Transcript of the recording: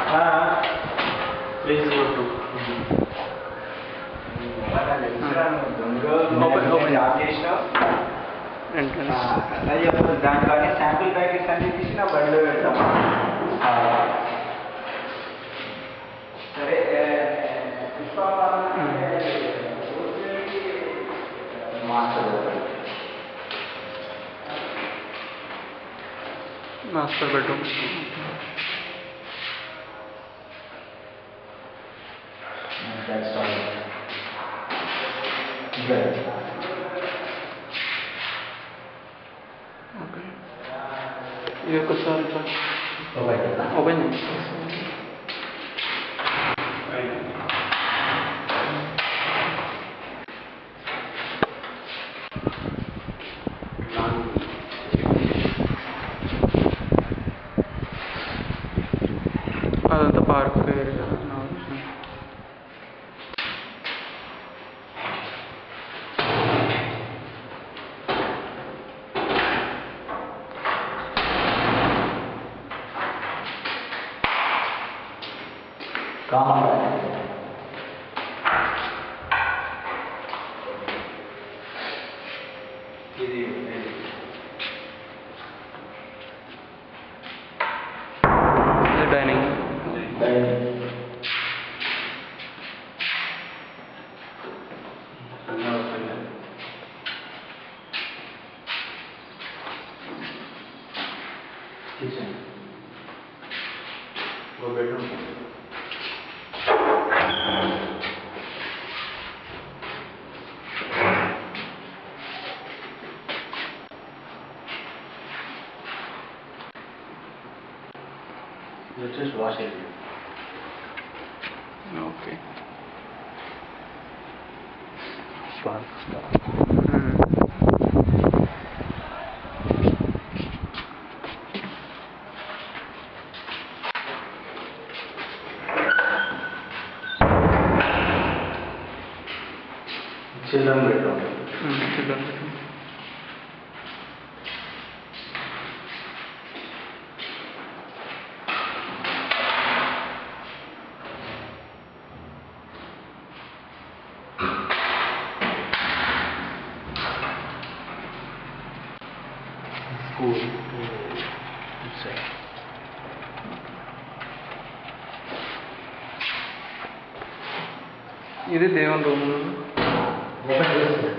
Please go to. దాంట్లోనే sample packets అన్ని తీసి నా బండిలో పెడతాము. సరే మాస్టర్ బెడ్రూమ్. ఓకే, ఇది ఒకసారి ఓపెన్ అదంతా పార్క్ ఏరియా. ఇది డైనింగ్. కిచెన్ ఒక బెడ్రూమ్. ఇది వచ్చేసి wash area. Okay, children bedroom. Children bedroom. School. ఇది దేవుని రూమ్. ఓపెన్ చేస్తే